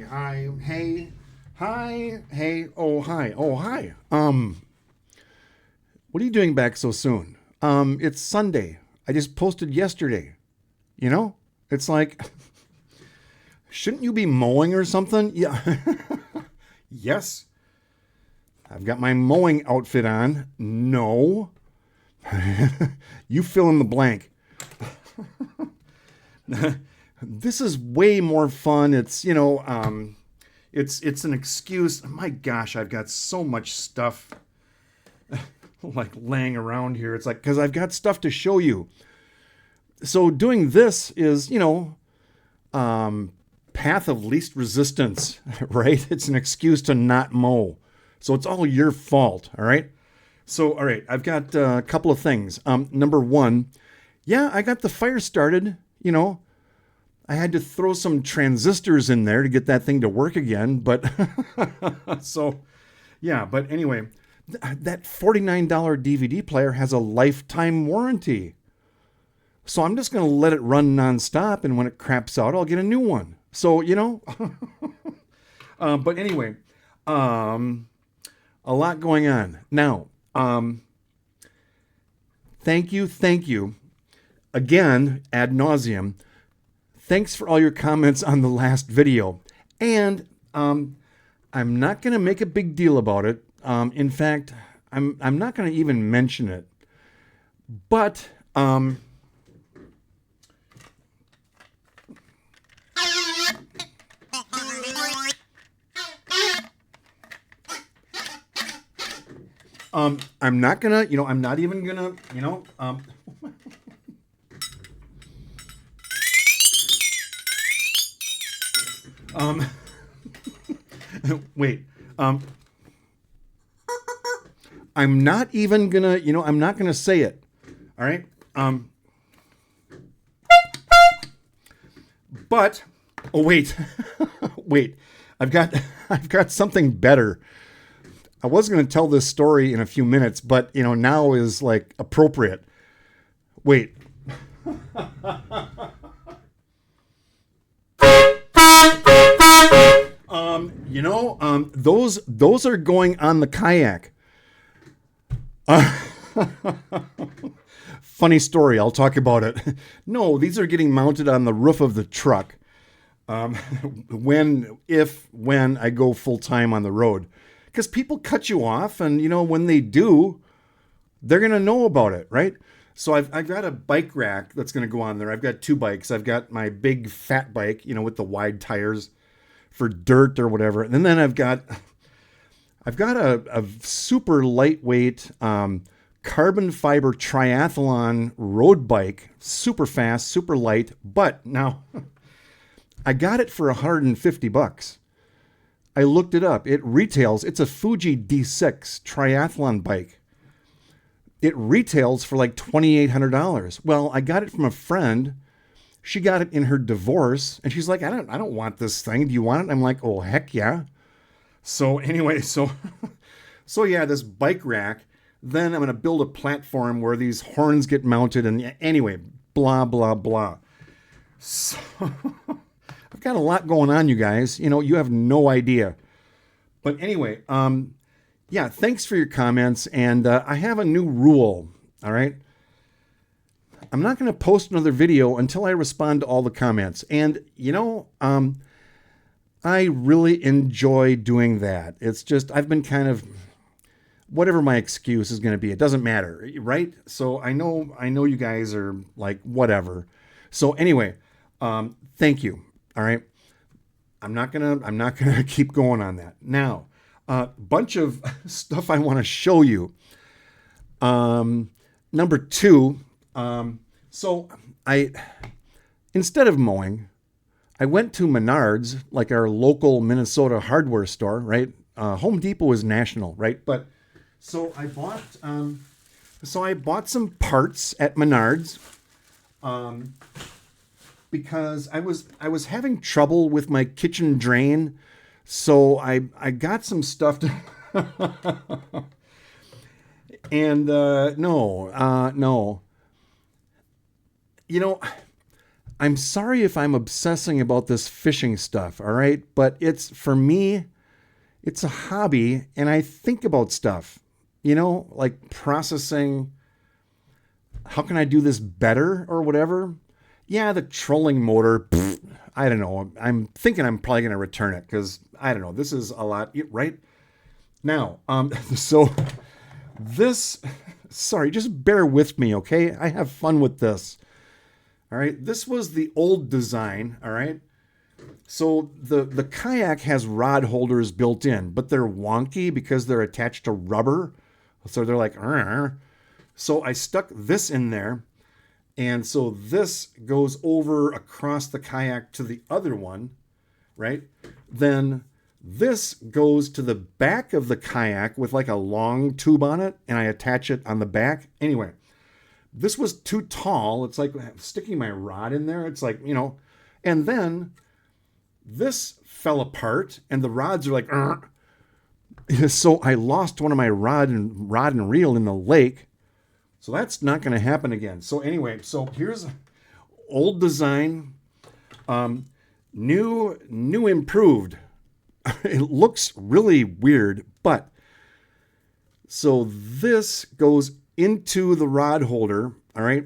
hi, hey, hi, hey, oh, hi, oh, hi. What are you doing back so soon? It's Sunday. I just posted yesterday. You know, it's like, shouldn't you be mowing or something? Yeah. Yes. I've got my mowing outfit on. No. You fill in the blank. This is way more fun. It's an excuse. My gosh, I've got so much stuff like laying around here. It's like, because I've got stuff to show you. So doing this is, path of least resistance, right? It's an excuse to not mow. So it's all your fault, all right? So, all right, I've got a couple of things. Number one, yeah, I got the fire started, I had to throw some transistors in there to get that thing to work again, but so yeah, but anyway, that $49 DVD player has a lifetime warranty. So I'm just going to let it run nonstop, and when it craps out, I'll get a new one. So, but anyway, a lot going on. Now, thank you again, ad nauseum. Thanks for all your comments on the last video. And I'm not going to make a big deal about it. In fact, I'm not going to even mention it. But I'm not gonna, I'm not even gonna, wait, I'm not even gonna, I'm not gonna say it. All right. But, oh wait, wait, I've got something better. I was going to tell this story in a few minutes, but now is like appropriate. Wait. Those are going on the kayak. Funny story. I'll talk about it. No, these are getting mounted on the roof of the truck. When I go full time on the road. Because people cut you off, and when they do, they're gonna know about it, right? So I've got a bike rack that's gonna go on there. I've got two bikes. I've got my big fat bike, with the wide tires for dirt or whatever, and then I've got a super lightweight carbon fiber triathlon road bike, super fast, super light. But now I got it for $150. I looked it up. It retails. It's a Fuji D6 triathlon bike. It retails for like $2,800. Well, I got it from a friend. She got it in her divorce, and she's like, I don't want this thing. Do you want it? I'm like, oh heck yeah. So anyway, so yeah, this bike rack. Then I'm gonna build a platform where these horns get mounted, and anyway, blah blah blah. So I've got a lot going on, you guys. You have no idea. But anyway, yeah, thanks for your comments. And I have a new rule, all right? I'm not going to post another video until I respond to all the comments. And, I really enjoy doing that. It's just, I've been kind of, whatever my excuse is going to be, it doesn't matter, right? So I know you guys are like, whatever. So anyway, thank you. All right. I'm not gonna keep going on that. Now, a bunch of stuff I want to show you. Number two, so instead of mowing, I went to Menards, like our local Minnesota hardware store, right? Home Depot is national, right? But so I bought some parts at Menards. Because I was having trouble with my kitchen drain, so I got some stuff to and no. I'm sorry if I'm obsessing about this fishing stuff, all right? But for me, it's a hobby, and I think about stuff, like processing. How can I do this better or whatever? Yeah, the trolling motor, I don't know. I'm thinking I'm probably going to return it because, I don't know, this is a lot, right? Now, so this, sorry, just bear with me, okay? I have fun with this. All right, this was the old design, all right? So the kayak has rod holders built in, but they're wonky because they're attached to rubber. So they're like, "Arr." So I stuck this in there. And so this goes over across the kayak to the other one, right? Then this goes to the back of the kayak with like a long tube on it, and I attach it on the back. Anyway, this was too tall. It's like sticking my rod in there. It's like, and then this fell apart and the rods are like, "Arr." So I lost one of my rod and reel in the lake. So that's not going to happen again. So anyway, so here's old design, new improved. It looks really weird, but so this goes into the rod holder, all right?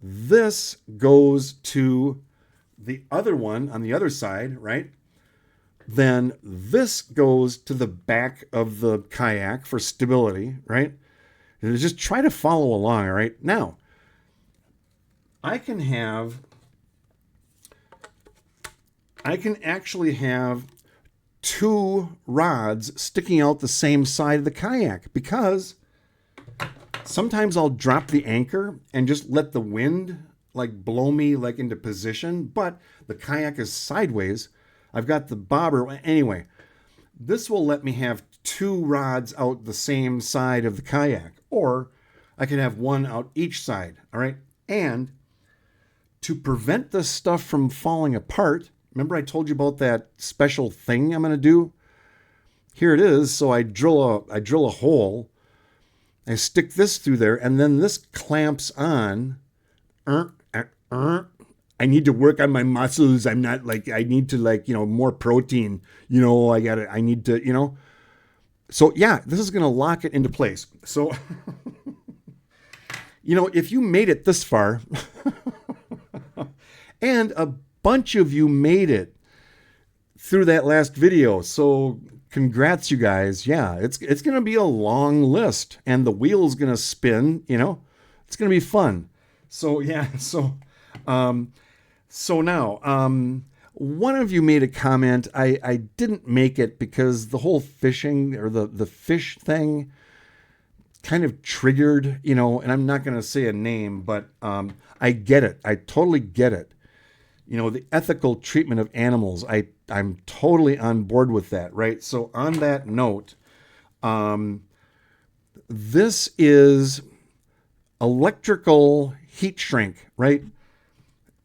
This goes to the other one on the other side, right? Then this goes to the back of the kayak for stability, right? And just try to follow along, all right? Now, I can actually have two rods sticking out the same side of the kayak because sometimes I'll drop the anchor and just let the wind like blow me like into position, but the kayak is sideways. I've got the bobber. Anyway, this will let me have two rods out the same side of the kayak, or I can have one out each side, all right? And to prevent this stuff from falling apart, remember I told you about that special thing I'm going to do? Here it is. So I drill a hole, I stick this through there, and then this clamps on. I need to work on my muscles. I'm not like, I need to more protein, I need to, So yeah, this is going to lock it into place. So, if you made it this far and a bunch of you made it through that last video. So congrats, you guys. Yeah, it's going to be a long list and the wheel's going to spin, it's going to be fun. So yeah, so now, one of you made a comment. I didn't make it because the whole fishing or the fish thing kind of triggered, and I'm not going to say a name, but I get it. I totally get it. The ethical treatment of animals. I'm totally on board with that, right? So on that note, this is electrical heat shrink, right?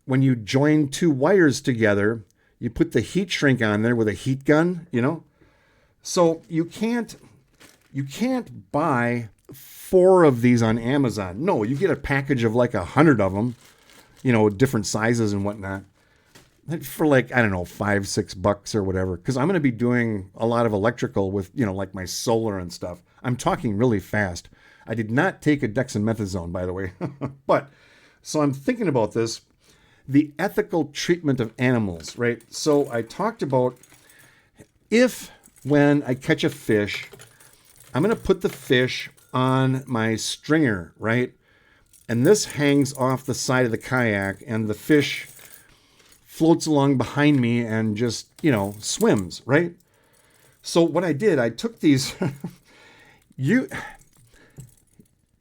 When you join two wires together, you put the heat shrink on there with a heat gun, So you can't buy 4 of these on Amazon. No, you get a package of like 100 of them, different sizes and whatnot, for like, I don't know, $5-6 or whatever. Because I'm going to be doing a lot of electrical with, like my solar and stuff. I'm talking really fast. I did not take a dexamethasone, by the way. But so I'm thinking about this. The ethical treatment of animals, right? So I talked about when I catch a fish, I'm going to put the fish on my stringer, right? And this hangs off the side of the kayak and the fish floats along behind me and just, swims, right? So what I did, I took these, you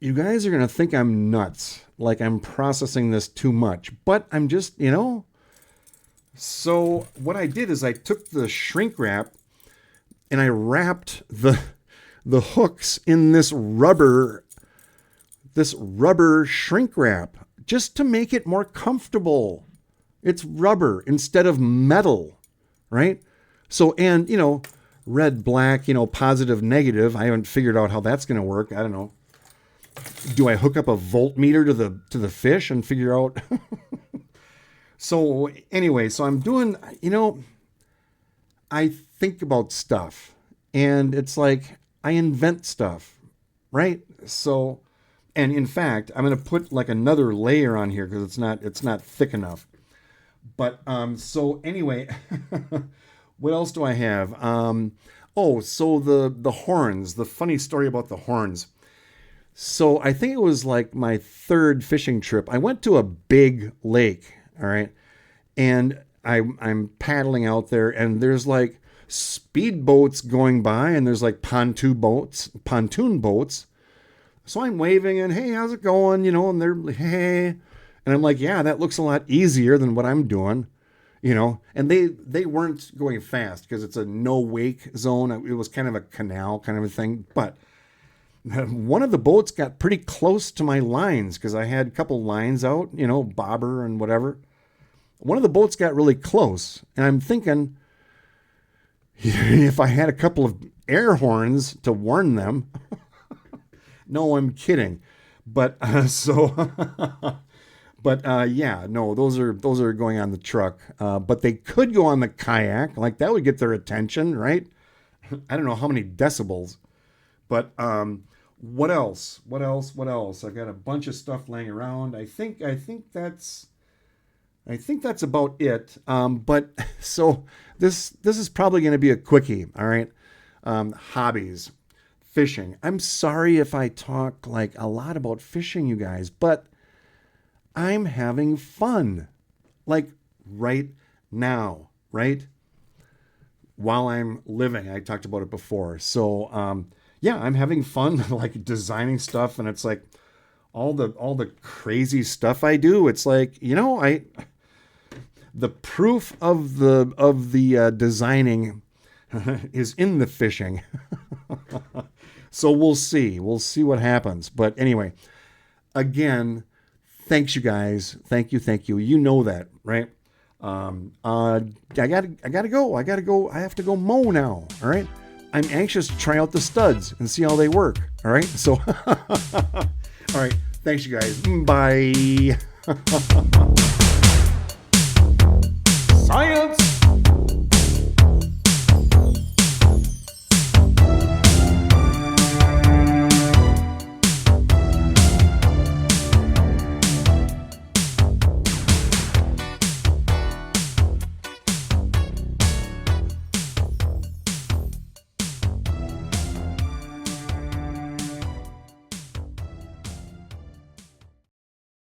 guys are going to think I'm nuts. Like I'm processing this too much, but I'm just, So what I did is I took the shrink wrap and I wrapped the hooks in this rubber shrink wrap just to make it more comfortable. It's rubber instead of metal, right? So, and, red, black, positive, negative. I haven't figured out how that's going to work. I don't know. Do I hook up a voltmeter to the fish and figure out? So anyway, so I'm doing, I think about stuff and it's like I invent stuff, right? So, and in fact, I'm going to put like another layer on here because it's not thick enough. But so anyway, what else do I have? Oh, so the horns, the funny story about the horns. So I think it was like my third fishing trip. I went to a big lake, all right, and I'm paddling out there, and there's like speed boats going by, and there's like pontoon boats. So I'm waving and hey, how's it going? And they're like, hey, and I'm like, yeah, that looks a lot easier than what I'm doing, And they weren't going fast because it's a no wake zone. It was kind of a canal kind of a thing, but one of the boats got pretty close to my lines because I had a couple lines out, bobber and whatever. One of the boats got really close, and I'm thinking if I had a couple of air horns to warn them. No, I'm kidding. But yeah, no, those are going on the truck. But they could go on the kayak, like that would get their attention, right? I don't know how many decibels. But what else? I've got a bunch of stuff laying around. I think that's about it. But so this is probably going to be a quickie. All right. Hobbies, fishing. I'm sorry if I talk like a lot about fishing, you guys, but I'm having fun, like right now, right? While I'm living. I talked about it before. So, yeah, I'm having fun, like designing stuff, and it's like all the crazy stuff I do. It's like, the proof of the designing is in the fishing. So we'll see what happens. But anyway, again, thanks you guys. Thank you. You know that, right? I gotta go. I have to go mow now. All right. I'm anxious to try out the studs and see how they work. All right. So, all right. Thanks you guys. Bye.